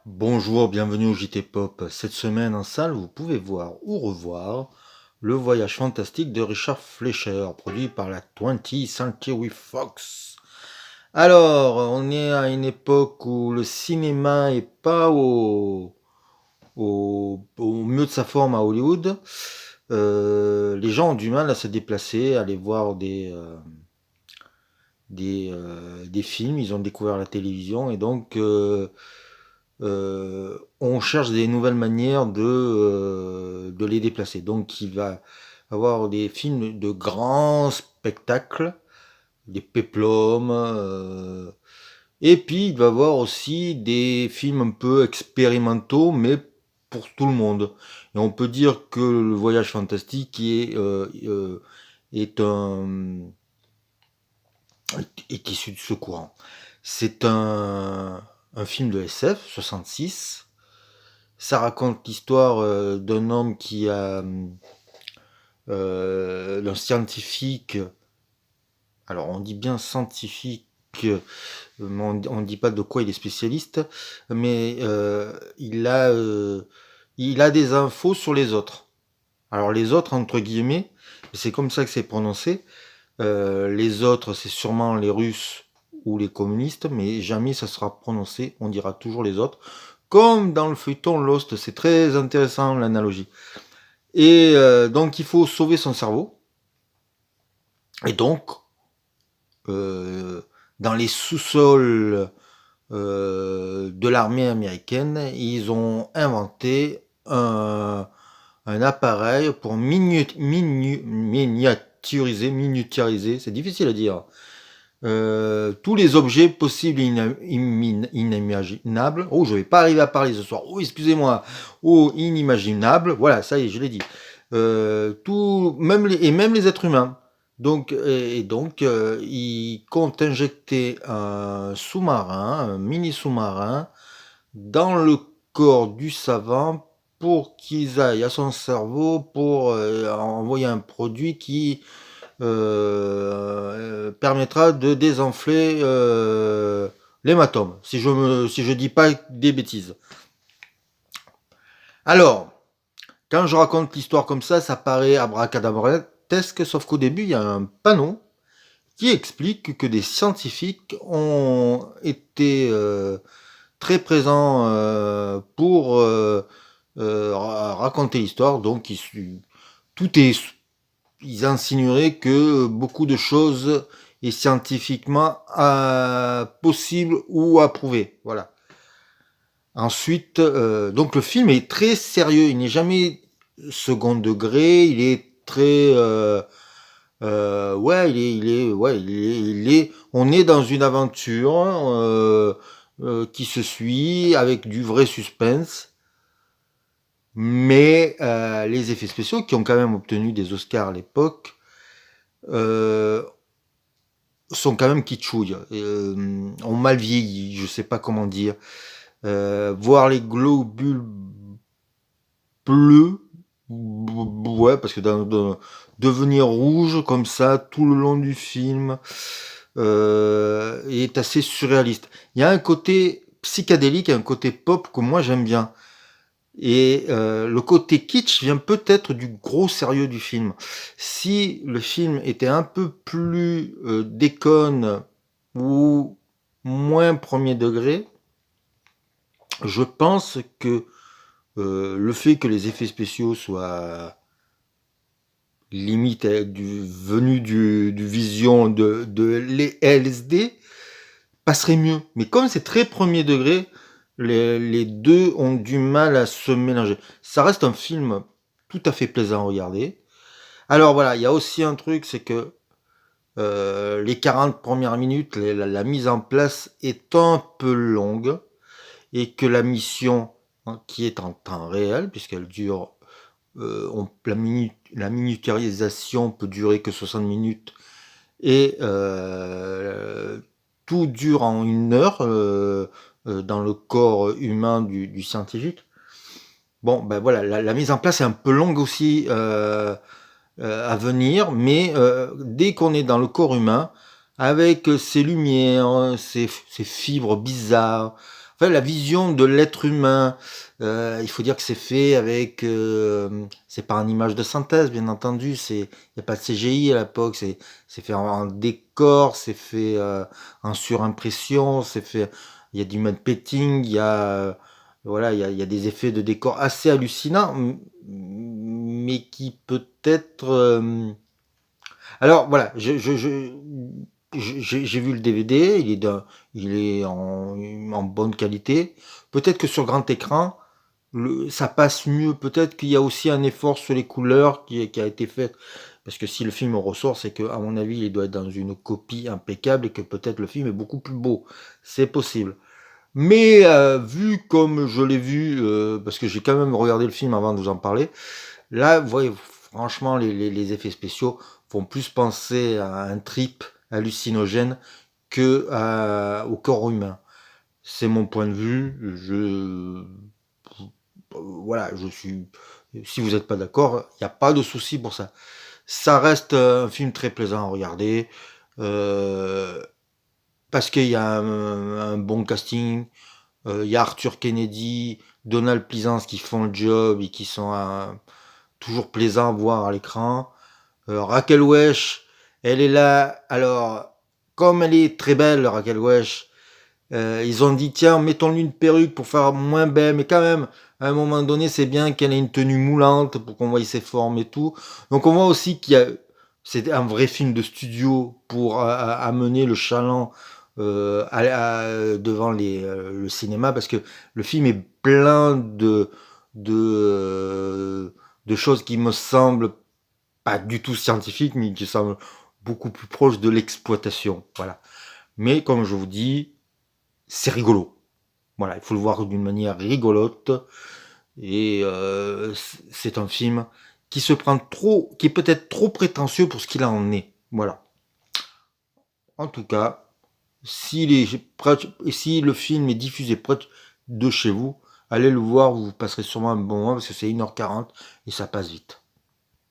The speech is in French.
Bonjour, bienvenue au JT Pop. Cette semaine en salle, vous pouvez voir ou revoir Le Voyage Fantastique de Richard Fleischer, produit par la 20th Century Fox. Alors, on est à une époque où le cinéma est pas au mieux de sa forme à Hollywood. Les gens ont du mal à se déplacer, à aller voir des films. Ils ont découvert la télévision et donc on cherche des nouvelles manières de les déplacer. Donc il va avoir des films de grands spectacles, des péplums, et puis il va avoir aussi des films un peu expérimentaux, mais pour tout le monde. Et on peut dire que le voyage fantastique est est issu de ce courant. C'est un film de SF, 66. Ça raconte l'histoire d'un homme d'un scientifique. Alors on dit bien scientifique, mais on ne dit pas de quoi il est spécialiste, mais il a des infos sur les autres. Alors les autres, entre guillemets, c'est comme ça que c'est prononcé. Les autres, c'est sûrement les Russes ou les communistes, mais jamais ça sera prononcé. On dira toujours les autres. Comme dans le feuilleton Lost, c'est très intéressant l'analogie. Et donc il faut sauver son cerveau. Et donc, euh, dans les sous-sols de l'armée américaine, ils ont inventé un appareil pour miniaturiser, c'est difficile à dire, tous les objets possibles et inimaginables. Oh, je vais pas arriver à parler ce soir. Oh, excusez-moi. Oh, inimaginables. Voilà, ça y est, je l'ai dit. Même les êtres humains. Donc, il compte injecter un sous-marin, un mini sous-marin, dans le corps du savant pour qu'ils aillent à son cerveau pour envoyer un produit qui permettra de désenfler l'hématome, si je dis pas des bêtises. Alors, quand je raconte l'histoire comme ça paraît abracadabratesque, sauf qu'au début, il y a un panneau qui explique que des scientifiques ont été très présents pour raconter l'histoire. Donc, tout est ils insinueraient que beaucoup de choses est scientifiquement possible ou approuvé. Voilà. Ensuite, donc le film est très sérieux. Il n'est jamais second degré. Il est très, ouais, on est dans une aventure qui se suit avec du vrai suspense. Mais les effets spéciaux, qui ont quand même obtenu des Oscars à l'époque, euh, sont quand même kitschouilles, ont mal vieilli, je sais pas comment dire. Voir les globules bleus, ouais, parce que devenir rouge comme ça tout le long du film est assez surréaliste. Il y a un côté psychédélique et un côté pop que moi j'aime bien. Et le côté kitsch vient peut-être du gros sérieux du film. Si le film était un peu plus déconne ou moins premier degré, je pense que le fait que les effets spéciaux soient limite venus du vision de LSD passerait mieux. Mais comme c'est très premier degré, les deux ont du mal à se mélanger. Ça reste un film tout à fait plaisant à regarder. Alors voilà, il y a aussi un truc, c'est que les 40 premières minutes, la mise en place est un peu longue et que la mission, hein, qui est en temps réel, puisqu'elle dure, la miniaturisation peut durer que 60 minutes et tout dure en 1 heure dans le corps humain du scientifique. Bon, ben voilà, la mise en place est un peu longue aussi à venir, mais dès qu'on est dans le corps humain, avec ses lumières, ses fibres bizarres, enfin, la vision de l'être humain. Il faut dire que c'est fait avec, c'est pas en image de synthèse, bien entendu. Il y a pas de CGI à l'époque. C'est fait en décor, c'est fait en surimpression, c'est fait. Il y a du mud painting, il y a voilà, il y a des effets de décor assez hallucinants, mais qui peut-être. Alors voilà, j'ai vu le DVD, il est en bonne qualité. Peut-être que sur grand écran, ça passe mieux. Peut-être qu'il y a aussi un effort sur les couleurs qui a été fait. Parce que si le film ressort, c'est que, à mon avis, il doit être dans une copie impeccable et que peut-être le film est beaucoup plus beau. C'est possible. Mais vu comme je l'ai vu, parce que j'ai quand même regardé le film avant de vous en parler, là, vous voyez, franchement, les effets spéciaux font plus penser à un trip hallucinogène que au corps humain. C'est mon point de vue. Voilà, je suis. Si vous n'êtes pas d'accord, il n'y a pas de souci pour ça. Ça reste un film très plaisant à regarder. euh, Parce qu'il y a un bon casting. Il y a Arthur Kennedy, Donald Pleasance qui font le job et qui sont toujours plaisants à voir à l'écran. Raquel Welch, elle est là. Alors, comme elle est très belle, Raquel Welch, ils ont dit tiens, mettons-lui une perruque pour faire moins belle, mais quand même, à un moment donné, c'est bien qu'elle ait une tenue moulante pour qu'on voie ses formes et tout. Donc on voit aussi c'est un vrai film de studio pour amener le chaland devant le cinéma, parce que le film est plein de, de choses qui me semblent pas du tout scientifiques, mais qui semblent beaucoup plus proches de l'exploitation. Voilà. Mais comme je vous dis, c'est rigolo. Voilà, il faut le voir d'une manière rigolote. Et c'est un film qui se prend trop, qui est peut-être trop prétentieux pour ce qu'il en est. Voilà. En tout cas, si le film est diffusé près de chez vous, allez le voir, vous passerez sûrement un bon moment parce que c'est 1h40 et ça passe vite.